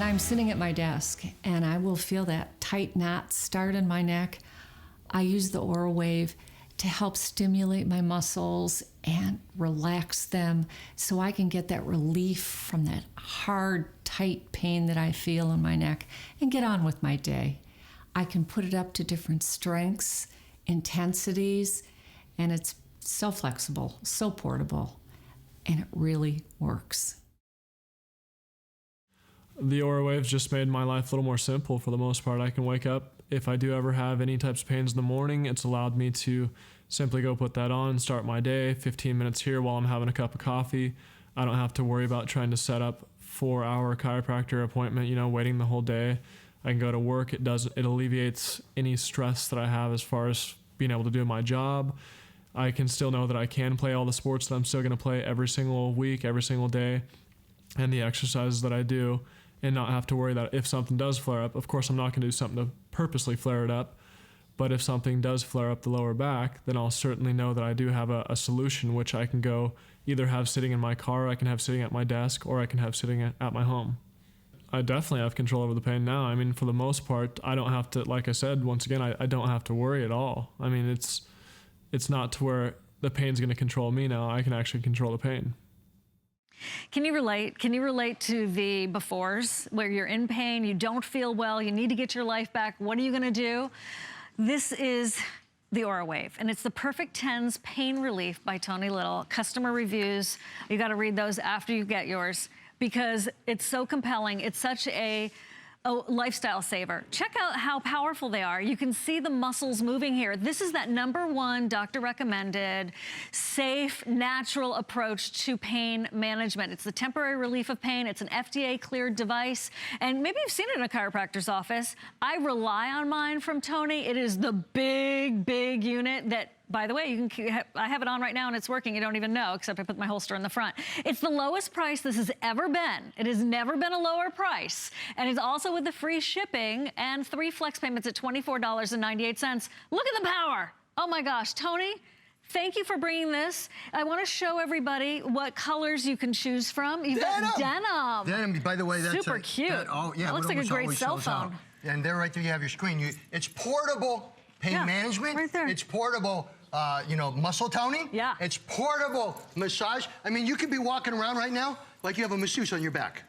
when I'm sitting at my desk and I will feel that tight knot start in my neck, I use the Aurawave to help stimulate my muscles and relax them so I can get that relief from that hard, tight pain that I feel in my neck and get on with my day. I can put it up to different strengths, intensities, and it's so flexible, so portable, and it really works. The Aurawave just made my life a little more simple for the most part. I can wake up. If I do ever have any types of pains in the morning, it's allowed me to simply go put that on and start my day. 15 minutes here while I'm having a cup of coffee. I don't have to worry about trying to set up 4-hour chiropractor appointment, waiting the whole day. I can go to work. It alleviates any stress that I have as far as being able to do my job. I can still know that I can play all the sports that I'm still going to play every single week, every single day, and the exercises that I do, and not have to worry that if something does flare up, of course I'm not going to do something to purposely flare it up, but if something does flare up the lower back, then I'll certainly know that I do have a solution, which I can go either have sitting in my car, I can have sitting at my desk, or I can have sitting at my home. I definitely have control over the pain now. I mean, for the most part, I don't have to, like I said, once again, I don't have to worry at all. I mean, it's not to where the pain's going to control me now. I can actually control the pain. Can you relate? Can you relate to the befores where you're in pain, you don't feel well, you need to get your life back? What are you going to do? This is the Aurawave, and it's the perfect T.E.N.S pain relief by Tony Little. Customer reviews, you got to read those after you get yours because it's so compelling. It's such a lifestyle saver. Check out how powerful they are. You can see the muscles moving here. This is that #1 doctor recommended, safe, natural approach to pain management. It's the temporary relief of pain. It's an FDA cleared device. And maybe you've seen it in a chiropractor's office. I rely on mine from Tony. It is the big, big unit that, by the way, I have it on right now and it's working. You don't even know, except I put my holster in the front. It's the lowest price this has ever been. It has never been a lower price. And it's also with the free shipping and 3 flex payments at $24.98. Look at the power. Oh my gosh, Tony, thank you for bringing this. I want to show everybody what colors you can choose from. You've got denim. Denim, by the way, that's super cute. That looks like a great cell phone. And there right there you have your screen. It's portable pain management. Right there. It's portable muscle toning. Yeah. It's portable massage. I mean, you could be walking around right now like you have a masseuse on your back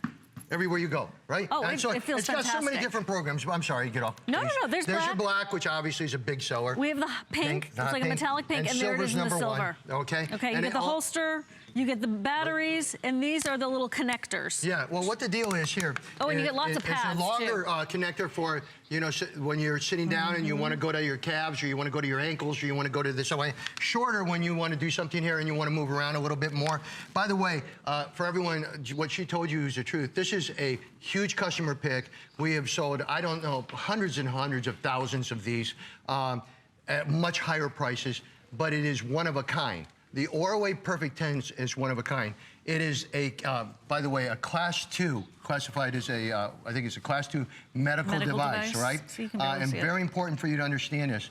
everywhere you go, right? Oh, it feels fantastic. It's got so many different programs. I'm sorry, get off. No, there's black. There's your black, which obviously is a big seller. We have the pink. It's like a metallic pink, and there it is in the silver. Okay. Okay, you get the holster, you get the batteries, and these are the little connectors. Yeah, well, what the deal is here. Oh, and you get lots of pads, It's a longer connector for, when you're sitting down and you want to go to your calves, or you want to go to your ankles, or you want to go to this way. Shorter when you want to do something here and you want to move around a little bit more. By the way, for everyone, what she told you is the truth. This is a huge customer pick. We have sold, I don't know, hundreds and hundreds of thousands of these at much higher prices, but it is one of a kind. The Aurawave Perfect T.E.N.S is one of a kind. It is by the way, a Class 2, classified as I think it's a Class 2 medical device, right? So you can and see very important for you to understand this.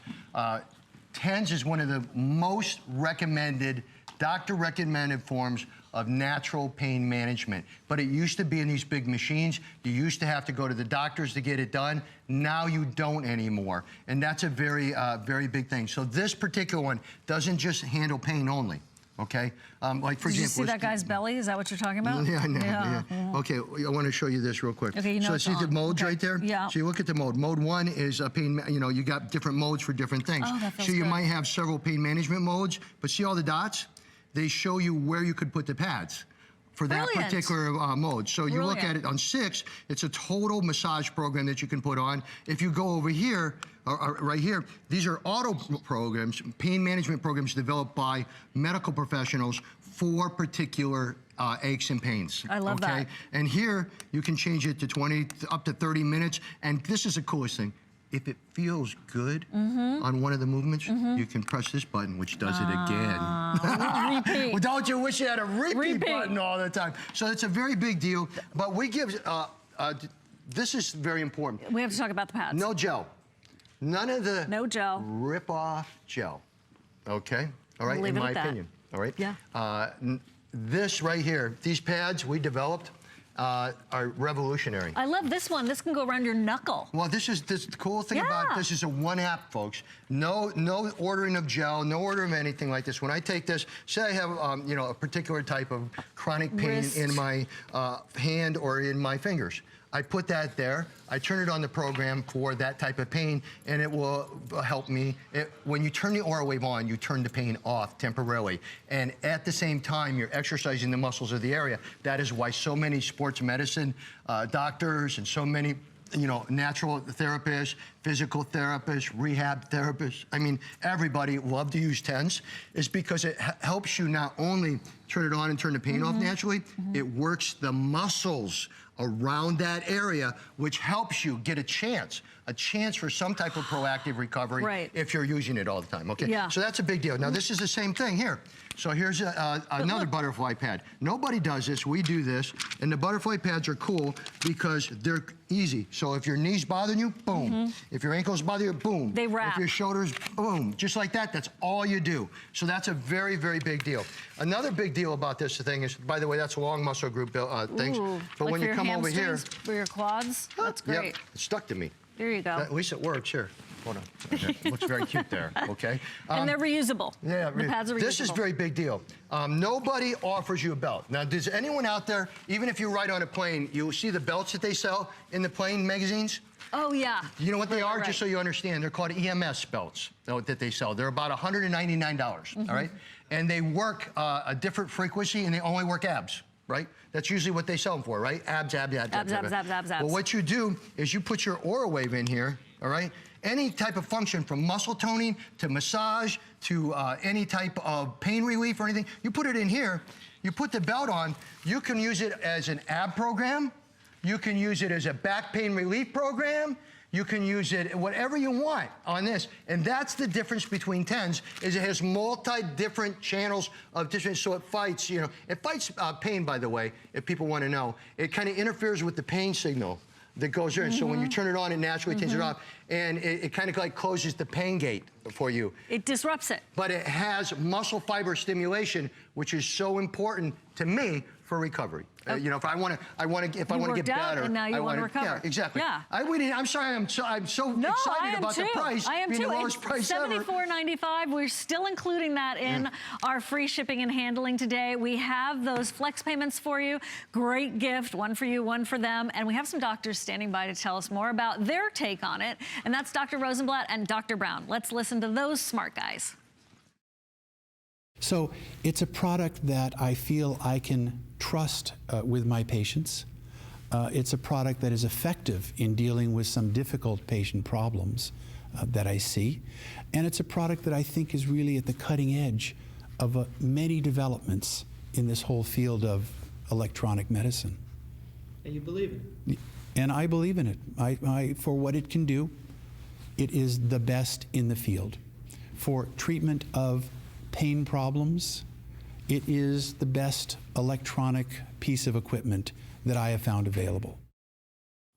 T.E.N.S is one of the most recommended, doctor-recommended forms of natural pain management. But it used to be in these big machines. You used to have to go to the doctors to get it done. Now you don't anymore. And that's a very, very big thing. So this particular one doesn't just handle pain only, okay? Like for example— Did you see that guy's belly? Is that what you're talking about? Yeah, I know. Yeah. Okay, I want to show you this real quick. Okay, so see the modes right there? Yeah. So you look at the mode. Mode 1 is a pain, you got different modes for different things. Oh, that feels so you good. might have several pain management modes, but see all the dots? They show you where you could put the pads for that particular mode. So you look at it on 6, it's a total massage program that you can put on. If you go over here, right here, these are auto programs, pain management programs developed by medical professionals for particular aches and pains. I love that. And here, you can change it to 20, up to 30 minutes. And this is the coolest thing. If it feels good on one of the movements, you can press this button, which does it again. Repeat. Well, don't you wish you had a repeat button all the time? So it's a very big deal. But we give, this is very important. We have to talk about the pads. No gel. None of the rip-off gel. Okay? All right, in my opinion. All right? Yeah. This right here, these pads we developed, are revolutionary. I love this one. This can go around your knuckle. Well, this the cool thing about this is a one app, folks. No ordering of gel, no order of anything like this. When I take this, say I have you know, a particular type of chronic pain in my hand or in my fingers. I put that there. I turn it on the program for that type of pain, and it will help me. When you turn the Aurawave on, you turn the pain off temporarily. And at the same time, you're exercising the muscles of the area. That is why so many sports medicine doctors and so many, you know, natural therapists, physical therapists, rehab therapists, I mean, everybody love to use T.E.N.S, is because it helps you not only turn it on and turn the pain off naturally, it works the muscles around that area, which helps you get a chance for some type of proactive recovery if you're using it all the time, okay? Yeah. So that's a big deal. Now, this is the same thing here. So here's another butterfly pad. Nobody does this, we do this, and the butterfly pads are cool because they're easy. So if your knees bothering you, boom. If your ankles bother you, boom. They wrap. If your shoulders, boom. Just like that, that's all you do. So that's a very, very big deal. Another big deal about this thing is, by the way, that's a long muscle group things. But like when you come over here. For your quads, that's great. Yep, it's stuck to me. There you go. At least it works, here. Hold on. Okay. It looks very cute there, okay? And they're reusable. Yeah, the pads are reusable. This is a very big deal. Nobody offers you a belt. Now, does anyone out there, even if you ride on a plane, you'll see the belts that they sell in the plane magazines? Oh, yeah. You know what they are, just so you understand? They're called EMS belts that they sell. They're about $199, all right? And they work a different frequency, and they only work abs, right? That's usually what they sell them for, right? Abs. Well, what you do is you put your Aurawave in here, all right? Any type of function, from muscle toning to massage to any type of pain relief or anything, you put it in here, you put the belt on, you can use it as an ab program, you can use it as a back pain relief program, you can use it whatever you want on this. And that's the difference between T.E.N.S, is it has different channels of different, so it fights, you know, it fights pain, by the way, if people want to know. It kind of interferes with the pain signal that goes there. And so when you turn it on, it naturally turns it off. And it kind of like closes the pain gate for you. It disrupts it. But it has muscle fiber stimulation, which is so important to me for recovery. You know, if I want to get better, and now you want to recover. Yeah, exactly. Yeah. I'm sorry, I'm so excited about the price. I am being too. the lowest price ever. $74.95. We're still including that in our free shipping and handling today. We have those flex payments for you. Great gift, one for you, one for them. And we have some doctors standing by to tell us more about their take on it. And that's Dr. Rosenblatt and Dr. Brown. Let's listen to those smart guys. So it's a product that I feel I can trust with my patients. It's a product that is effective in dealing with some difficult patient problems that I see. And it's a product that I think is really at the cutting edge of many developments in this whole field of electronic medicine. And you believe in it? And I believe in it. For what it can do, it is the best in the field. For treatment of pain problems, it is the best electronic piece of equipment that I have found available.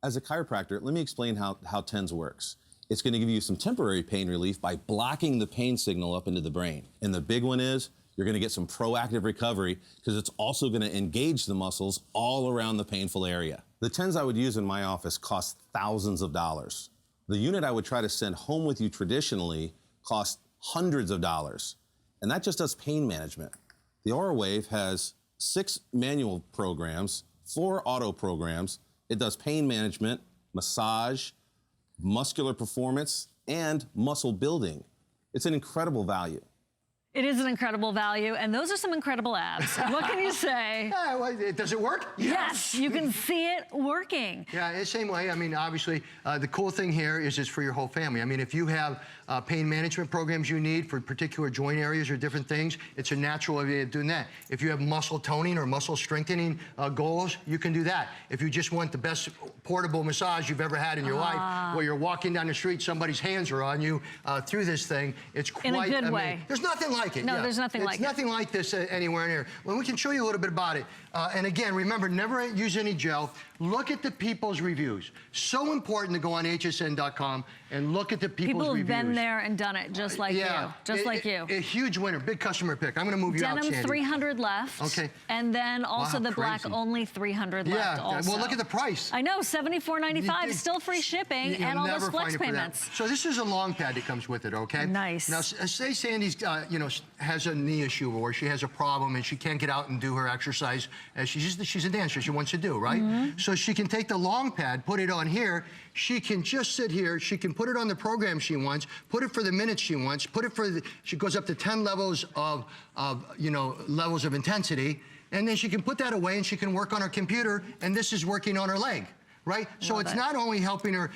As a chiropractor, let me explain how T.E.N.S works. It's going to give you some temporary pain relief by blocking the pain signal up into the brain. And the big one is you're going to get some proactive recovery because it's also going to engage the muscles all around the painful area. The T.E.N.S I would use in my office cost thousands of dollars. The unit I would try to send home with you traditionally cost hundreds of dollars. And that just does pain management. The Aurawave has 6 manual programs, 4 auto programs. It does pain management, massage, muscular performance, and muscle building. It's an incredible value. It is an incredible value, and those are some incredible abs. What can you say? Does it work? Yes, you can see it working. Yeah, the same way. I mean, obviously, the cool thing here is it's for your whole family. I mean, if you have pain management programs you need for particular joint areas or different things, it's a natural way of doing that. If you have muscle toning or muscle strengthening goals, you can do that. If you just want the best portable massage you've ever had in your life, where you're walking down the street, somebody's hands are on you through this thing, it's quite in a good way. There's nothing like like it. No, yeah. there's nothing like it. It's nothing like this anywhere near. Well, we can show you a little bit about it. And again, remember, never use any gel. Look at the people's reviews. So important to go on hsn.com and look at the people's reviews. People have been there and done it, just like you. Just like you. A huge winner, big customer pick. I'm going to move you out, Sandy. Denim 300 left. Okay. And then also the black, crazy. only 300 left also. Well, look at the price. I know, $74.95, still free shipping, and all those flex payments. So this is a long pad that comes with it, okay? Nice. Now, say Sandy's, has a knee issue or she has a problem and she can't get out and do her exercise as she's a dancer, she wants to do, right? So she can take the long pad, put it on here. She can just sit here. She can put it on the program she wants, put it for the minutes she wants, put it for she goes up to 10 levels of levels of intensity. And then she can put that away and she can work on her computer, and this is working on her leg, right? So it's not only helping her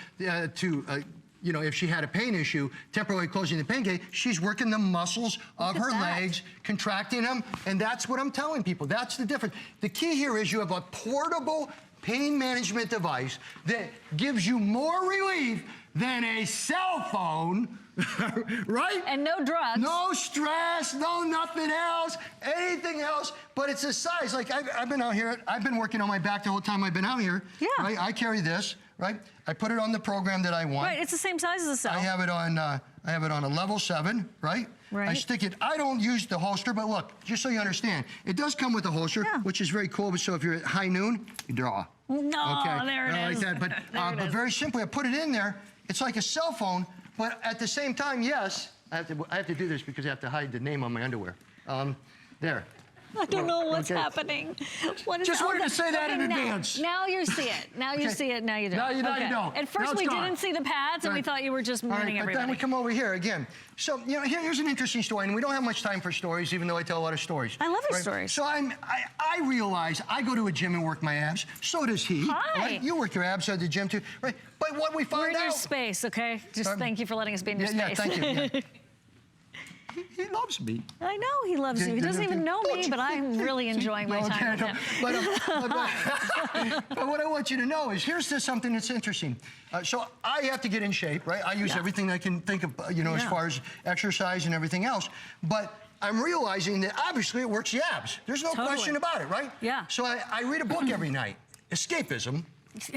if she had a pain issue, temporarily closing the pain gate, she's working the muscles of her legs, contracting them, and that's what I'm telling people. That's the difference. The key here is you have a portable pain management device that gives you more relief than a cell phone, right? And no drugs. No stress, no nothing else, anything else, but it's a size. Like I've been out here, I've been working on my back the whole time I've been out here. Yeah. Right? I carry this, right? I put it on the program that I want. Right, it's the same size as a cell. I have it on a level 7, right? Right. I stick it, I don't use the holster, but look, just so you understand, it does come with a holster, which is very cool, so if you're at high noon, you draw. No, okay. there it is. Like that. But very simply, I put it in there, it's like a cell phone, but at the same time, yes, I have to do this because I have to hide the name on my underwear. There. I don't know what's happening. What is Just wanted to say that in advance. Now you see it. Now you see it. Now you don't. Now you don't. At first we didn't see the pads, and we thought you were just mooning everybody. But then we come over here again. So here's an interesting story, and we don't have much time for stories, even though I tell a lot of stories. I love your stories. So I realize I go to a gym and work my abs. So does he. Hi. Right? You work your abs at the gym too, right? But what we find out. We're in your space, okay? Just thank you for letting us be in your space. Yeah, thank you. Yeah. He loves me. I know he loves you. He doesn't even know me, but I'm really enjoying my time with him. But what I want you to know is here's something that's interesting. So I have to get in shape, right? I use everything I can think of, as far as exercise and everything else. But I'm realizing that obviously it works the abs. There's no question about it, right? Yeah. So I read a book every night. Escapism.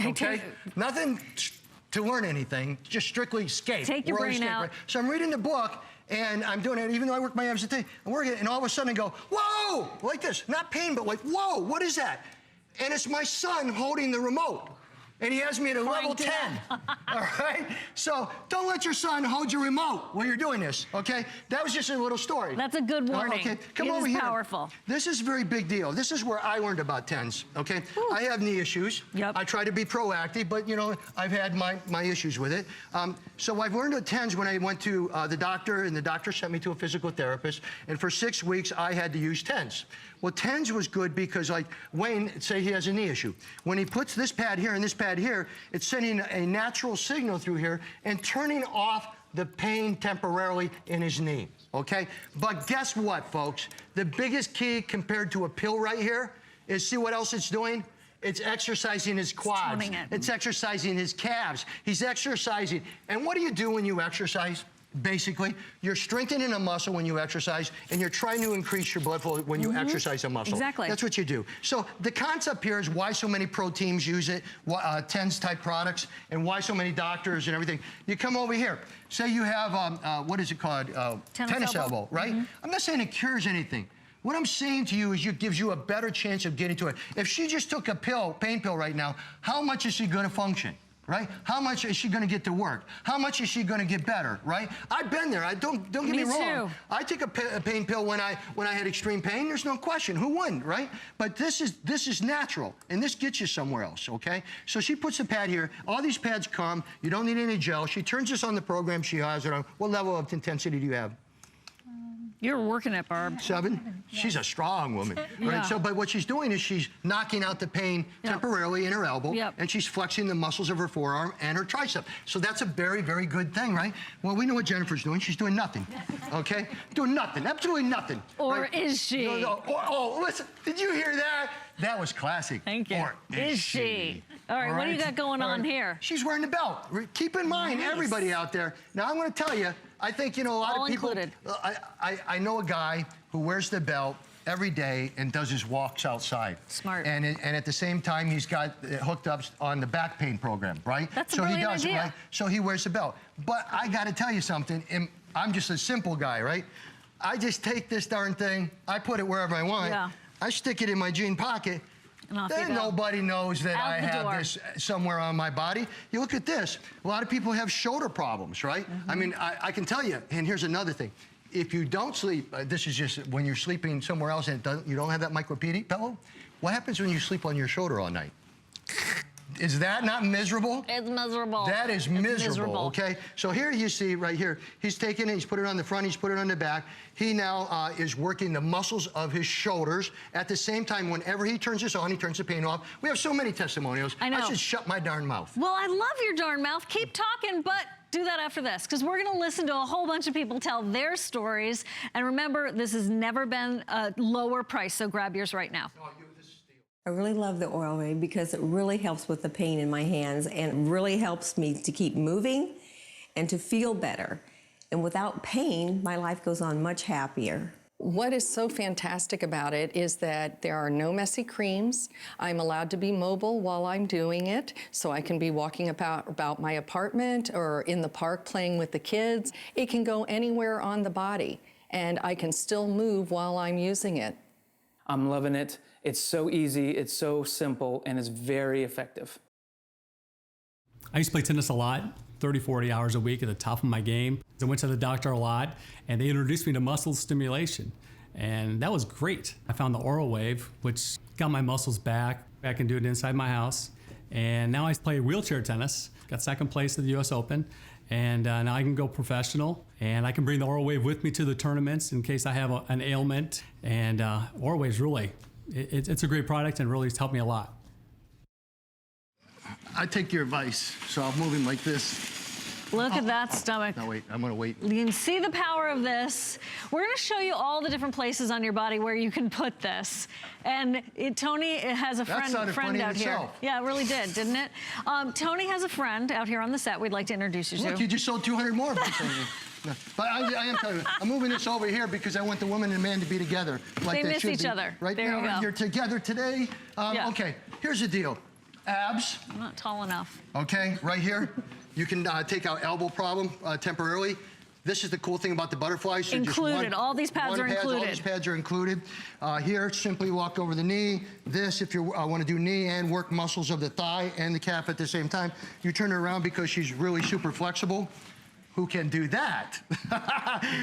Okay? Nothing to learn anything, just strictly escape. Take your brain out. Right? So I'm reading the book, and I'm doing it, even though I work my abs today, I'm working it, and all of a sudden I go, whoa, like this. Not pain, but like, whoa, what is that? And it's my son holding the remote. And he has me at a level 10, all right? So don't let your son hold your remote while you're doing this, okay? That was just a little story. That's a good warning. Okay, come over here. here. Powerful. This is a very big deal. This is where I learned about TENS, okay? Ooh. I have knee issues. Yep. I try to be proactive, but I've had my issues with it. So I've learned about TENS when I went to the doctor, and the doctor sent me to a physical therapist, and for 6 weeks I had to use TENS. Well, TENS was good because, like Wayne, say he has a knee issue. When he puts this pad here and this pad here, it's sending a natural signal through here and turning off the pain temporarily in his knee, okay? But guess what, folks? The biggest key compared to a pill right here is, see what else it's doing? It's exercising his quads. It's exercising his calves. He's exercising. And what do you do when you exercise? Basically, you're strengthening a muscle when you exercise, and you're trying to increase your blood flow when you exercise a muscle. Exactly. That's what you do. So the concept here is why so many pro teams use it, TENS type products, and why so many doctors and everything. You come over here. Say you have, what is it called? Tennis elbow, right? I'm not saying it cures anything. What I'm saying to you is it gives you a better chance of getting to it. If she just took a pain pill right now, how much is she going to function? Right? How much is she going to get to work? How much is she going to get better? Right? I've been there. Don't get me wrong. Too. I take a pain pill when I had extreme pain. There's no question. Who wouldn't? Right? But this is natural, and this gets you somewhere else. Okay? So she puts the pad here. All these pads come. You don't need any gel. She turns this on the program. She has it on. What level of intensity do you have? You're working it, Barb. 7? She's a strong woman, right? Yeah. So, but what she's doing is she's knocking out the pain temporarily in her elbow, and she's flexing the muscles of her forearm and her tricep. So that's a very, very good thing, right? Well, we know what Jennifer's doing. She's doing nothing, okay? Doing nothing, absolutely nothing. Or right? is she? Oh, listen, did you hear that? That was classic. Thank you. Or is she? All right, what do you got going on here? She's wearing the belt. Keep in mind, everybody out there. Now, I'm going to tell you, I think, you know, a lot All of people. included. I know a guy who wears the belt every day and does his walks outside. Smart. And at the same time, he's got it hooked up on the back pain program, right? That's a so he brilliant does idea. it, right? So he wears the belt. But I got to tell you something, and I'm just a simple guy, right? I just take this darn thing, I put it wherever I want, Yeah. I stick it in my jean pocket, And off you then go. nobody knows that Out I the have door. this somewhere on my body. You look at this. A lot of people have shoulder problems, right? I mean, I can tell you, and here's another thing. If you don't sleep, this is just when you're sleeping somewhere else and you don't have that micropedic pillow, what happens when you sleep on your shoulder all night? Is that not miserable? It's miserable. That is It's miserable, okay? So here you see right here, he's taken it, he's put it on the front, he's put it on the back. He now is working the muscles of his shoulders. At the same time, whenever he turns this on, he turns the pain off. We have so many testimonials. I know. I should shut my darn mouth. Well, I love your darn mouth. Keep talking, but do that after this, because we're going to listen to a whole bunch of people tell their stories. And remember, this has never been a lower price, so grab yours right now. I really love the Aurawave because it really helps with the pain in my hands and really helps me to keep moving and to feel better. And without pain, my life goes on much happier. What is so fantastic about it is that there are no messy creams. I'm allowed to be mobile while I'm doing it, so I can be walking about my apartment or in the park playing with the kids. It can go anywhere on the body, and I can still move while I'm using it. I'm loving it. It's so easy, it's so simple, and it's very effective. I used to play tennis a lot, 30, 40 hours a week at the top of my game. I went to the doctor a lot, and they introduced me to muscle stimulation, and that was great. I found the Aurawave, which got my muscles back. I can do it inside my house, and now I play wheelchair tennis. Got second place at the U.S. Open, and now I can go professional, and I can bring the Aurawave with me to the tournaments in case I have an ailment. And Aurawave's really, it's a great product and really has helped me a lot. I take your advice, so I'll move him like this. Look at that stomach. No, wait, I'm gonna wait. You can see the power of this. We're gonna show you all the different places on your body where you can put this. And Tony has a friend funny out in here. itself. Yeah, it really did, didn't it? Tony has a friend out here on the set we'd like to introduce you to. Look, you just sold 200 more. No, but I am telling you, I'm moving this over here because I want the woman and man to be together. Like They miss should each be. other. Right There now, you go. you're together today. Yeah. Okay, here's the deal. Abs, I'm not tall enough. okay, right here. You can take out elbow problem temporarily. This is the cool thing about the butterflies. So just Included. All these pads are All included. these pads are included. Here, simply walk over the knee. This, if you want to do knee and work muscles of the thigh and the calf at the same time. You turn her around because she's really super flexible. Who can do that?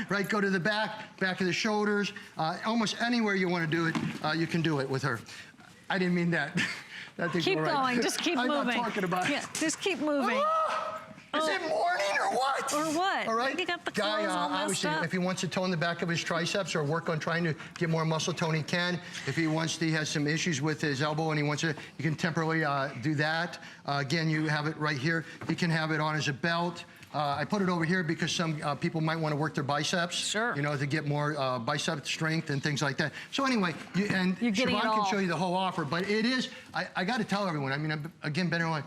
Right, go to the back of the shoulders. Almost anywhere you want to do it, you can do it with her. I didn't mean that. That didn't Keep go right. going, just keep I'm moving. not talking about it. Yeah, just keep moving. Is it morning or what? Or what? All right. You got the Guy, clothes all messed obviously, up. if he wants to tone the back of his triceps or work on trying to get more muscle tone, he can. If he has some issues with his elbow and he wants to, you can temporarily do that. Again, you have it right here. He can have it on as a belt. I put it over here because some people might want to work their biceps. Sure. You know, to get more bicep strength and things like that. So anyway, You're getting Siobhan it all. can show you the whole offer, but it is, I got to tell everyone, I mean, again, been on,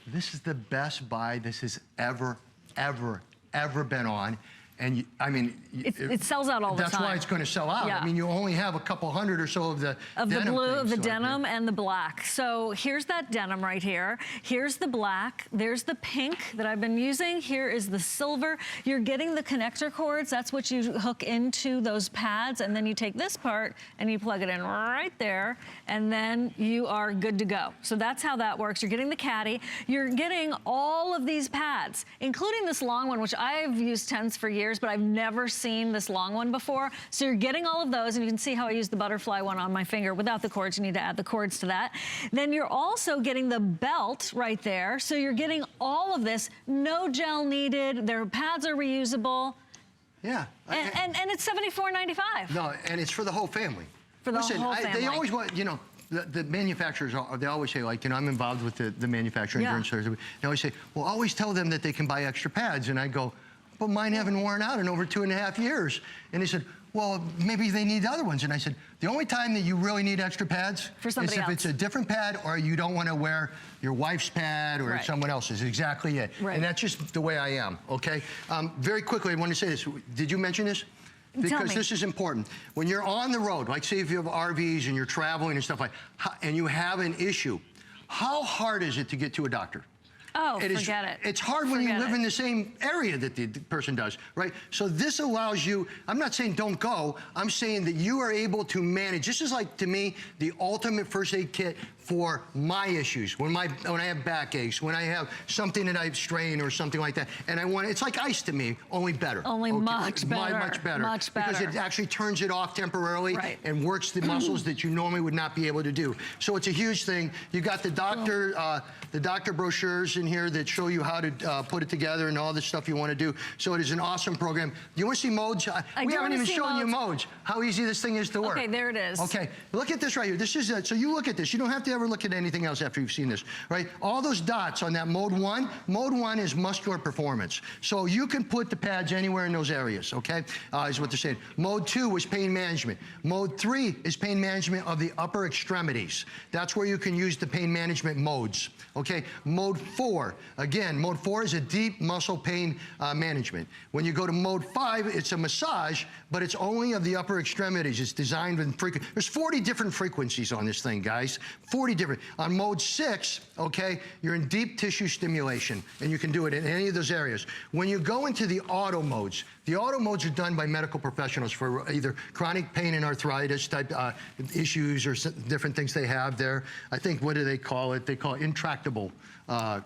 this is the best buy this has ever been on. And I mean, it sells out all the time. That's why it's going to sell out. Yeah. I mean, you only have a couple hundred or so of the denim blue, of things, the so denim, and the black. So here's that denim right here. Here's the black. There's the pink that I've been using. Here is the silver. You're getting the connector cords. That's what you hook into those pads, and then you take this part and you plug it in right there, and then you are good to go. So that's how that works. You're getting the caddy. You're getting all of these pads, including this long one, which I've used T.E.N.S for years, but I've never seen this long one before. So you're getting all of those, and you can see how I use the butterfly one on my finger without the cords. You need to add the cords to that. Then you're also getting the belt right there. So you're getting all of this, no gel needed. Their pads are reusable. Yeah. And it's $74.95. No, and it's for the whole family. For the whole family. They always want, you know, the manufacturers, they always say, like, you know, I'm involved with the manufacturing. Yeah. They always say, well, always tell them that they can buy extra pads. And I go, but mine haven't worn out in over 2.5 years. And they said, well, maybe they need other ones. And I said, the only time that you really need extra pads For is somebody if else. it's a different pad or you don't want to wear your wife's pad or Right. someone else's. Exactly it. Right. And that's just the way I am, okay? Very quickly, I want to say this. Did you mention this? Because this is important. When you're on the road, like say if you have RVs and you're traveling and stuff like, and you have an issue, how hard is it to get to a doctor? Oh, forget it. It's hard when you live in the same area that the person does, right? So this allows you, I'm not saying don't go, I'm saying that you are able to manage. This is like, to me, the ultimate first aid kit for my issues, when I have backaches, when I have something that I've strained or something like that, and it's like ice to me, only better. Only much better. Much better. Much better. Because it actually turns it off temporarily and works the muscles that you normally would not be able to do. So it's a huge thing. You got the doctor brochures in here that show you how to put it together and all the stuff you want to do. So it is an awesome program. You want to see modes? We haven't even shown you modes. How easy this thing is to work. Okay, there it is. Okay, look at this right here. This is so you look at this. You don't have to ever look at anything else after you've seen this, right? All those dots on that mode 1. Mode 1 is muscular performance. So you can put the pads anywhere in those areas, okay? Is what they're saying. Mode 2 is pain management. Mode 3 is pain management of the upper extremities. That's where you can use the pain management modes, okay? Mode 4, again, mode 4 is a deep muscle pain management. When you go to mode 5, it's a massage, but it's only of the upper extremities. It's designed with there's 40 different frequencies on this thing, guys. 40 different. On mode 6, okay, you're in deep tissue stimulation, and you can do it in any of those areas. When you go into the auto modes are done by medical professionals for either chronic pain and arthritis type issues or different things they have there. I think, what do they call it? They call it intractable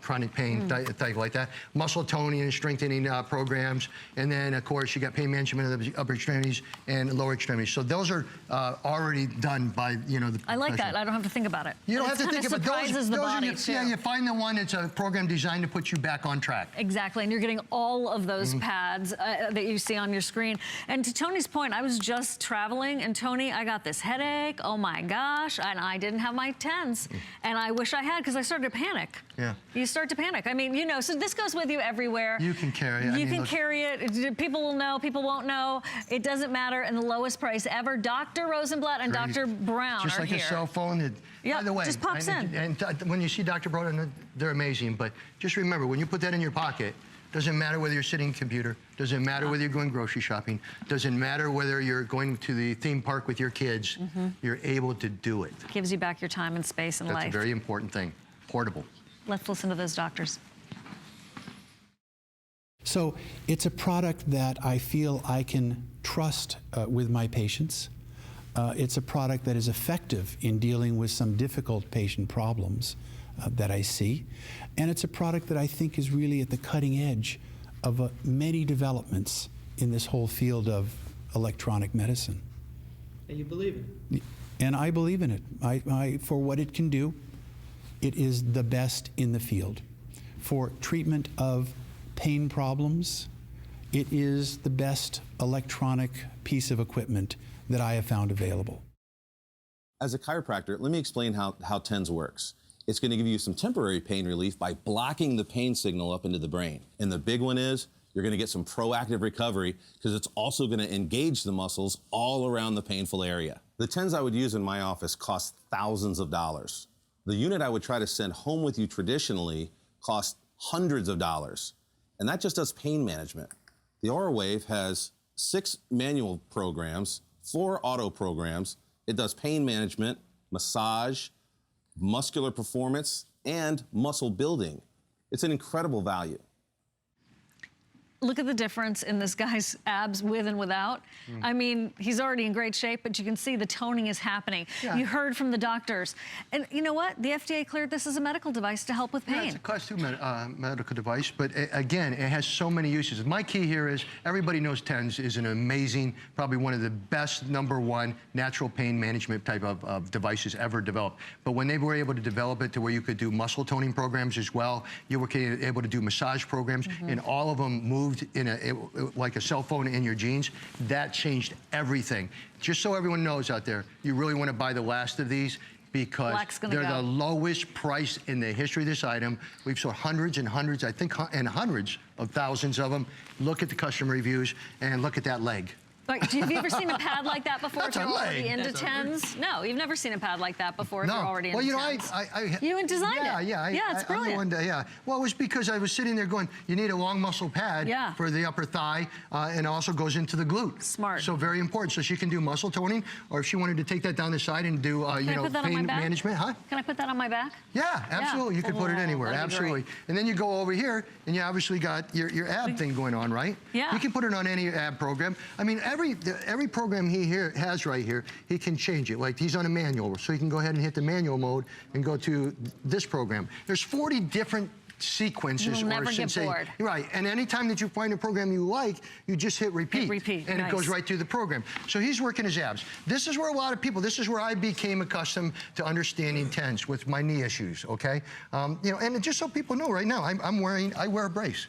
chronic pain type like that. Muscle toning and strengthening programs. And then, of course, you got pain management of the upper extremities and lower extremities. So those are already done by, the I like that. I don't have to think about it. You don't have to think about those. The body are too. Yeah, you find the one that's a program designed to put you back on track. Exactly, and you're getting all of those pads that you see on your screen. And to Tony's point, I was just traveling, and Tony, I got this headache. Oh my gosh, and I didn't have my T.E.N.S, and I wish I had, because I started to panic. Yeah. You start to panic. I mean, so this goes with you everywhere. You can carry it. You can carry it. People will know. People won't know. It doesn't matter. And the lowest price ever. Dr. Rosenblatt and Dr. Brown just are like here. a cell phone. Yeah, by the way, just pops in. And when you see Dr. Brown, they're amazing. But just remember, when you put that in your pocket, doesn't matter whether you're sitting at a computer, doesn't matter whether you're going grocery shopping, doesn't matter whether you're going to the theme park with your kids, you're able to do it. Gives you back your time and space and life. That's a very important thing. Portable. Let's listen to those doctors. So it's a product that I feel I can trust with my patients. It's a product that is effective in dealing with some difficult patient problems that I see. And it's a product that I think is really at the cutting edge of many developments in this whole field of electronic medicine. And you believe in it? And I believe in it. For what it can do, it is the best in the field. For treatment of pain problems, it is the best electronic piece of equipment that I have found available. As a chiropractor, let me explain how T.E.N.S works. It's going to give you some temporary pain relief by blocking the pain signal up into the brain. And the big one is you're going to get some proactive recovery because it's also going to engage the muscles all around the painful area. The T.E.N.S I would use in my office cost thousands of dollars. The unit I would try to send home with you traditionally cost hundreds of dollars. And that just does pain management. The Aurawave has 6 manual programs, 4 auto programs. It does pain management, massage, muscular performance, and muscle building. It's an incredible value. Look at the difference in this guy's abs with and without. I mean, he's already in great shape, but you can see the toning is happening. Yeah. You heard from the doctors. And you know what? The FDA cleared this as a medical device to help with pain. Yeah, it's a class 2 medical device, but again, it has so many uses. My key here is everybody knows T.E.N.S is an amazing, probably one of the best #1 natural pain management type of devices ever developed. But when they were able to develop it to where you could do muscle toning programs as well, you were able to do massage programs, and all of them moved like a cell phone in your jeans. That changed everything. Just so everyone knows out there, you really want to buy the last of these because they're the lowest price in the history of this item. We've sold hundreds and hundreds, I think, and hundreds of thousands of them. Look at the customer reviews and look at that leg. Like, have you ever seen a pad like that before if That's you're a already leg. into TENS? No, you've never seen a pad like that before if you're already into well, you know, TENS. You designed it. Yeah, it's brilliant. I'm the one that, well, it was because I was sitting there going, you need a long muscle pad Yeah. for the upper thigh, and also goes into the glute. Smart. So very important. So she can do muscle toning, or if she wanted to take that down the side and do, you know, pain management. Huh? Can I put that on my back? Yeah, absolutely. You can put it anywhere. that'd be Absolutely. great. And then you go over here, and you obviously got your ab thing going on, right? Yeah. You can put it on any ab program. I mean, every program he has right here, he can change it. Like he's on a manual, so he can go ahead and hit the manual mode and go to this program. There's 40 different sequences. You'll never get bored. Right, and anytime that you find a program you like, you just hit repeat. And nice. it goes right through the program. So he's working his abs. This is where a lot of people, this is where I became accustomed to understanding TENS with my knee issues, okay? You know, and just so people know right now, I wear a brace.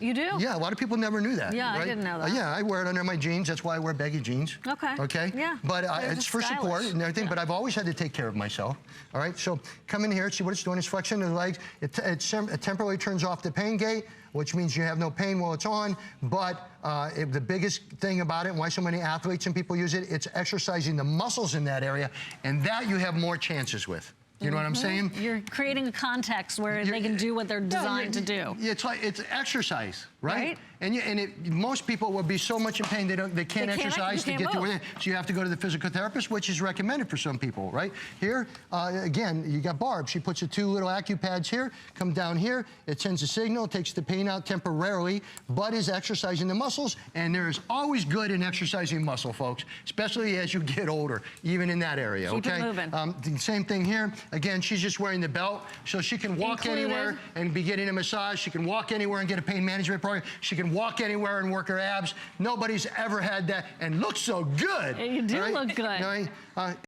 You do? Yeah, a lot of people never knew that. Yeah, right? I didn't know that. Yeah, I wear it under my jeans. That's why I wear baggy jeans. Okay. Okay? Yeah. But it's for support and everything, but I've always had to take care of myself. All right, so come in here, see what it's doing. It's flexing the legs. It temporarily turns off the pain gate, which means you have no pain while it's on. But the biggest thing about it, and why so many athletes and people use it, it's exercising the muscles in that area, and that you have more chances with. You know what I'm saying? You're creating a context where they can do what they're designed to do. It's like it's exercise, right? And most people will be so much in pain they can't exercise to get through it. So you have to go to the physical therapist, which is recommended for some people, right? Here, again, you got Barb. She puts the 2 little acupads here, come down here. It sends a signal, takes the pain out temporarily, but is exercising the muscles. And there is always good in exercising muscle, folks, especially as you get older, even in that area. Keep it moving. The same thing here. Again, she's just wearing the belt, so she can walk anywhere and be getting a massage. She can walk anywhere and get a pain management program. She can walk anywhere and work her abs. Nobody's ever had that and looks so good. You do look good. Right?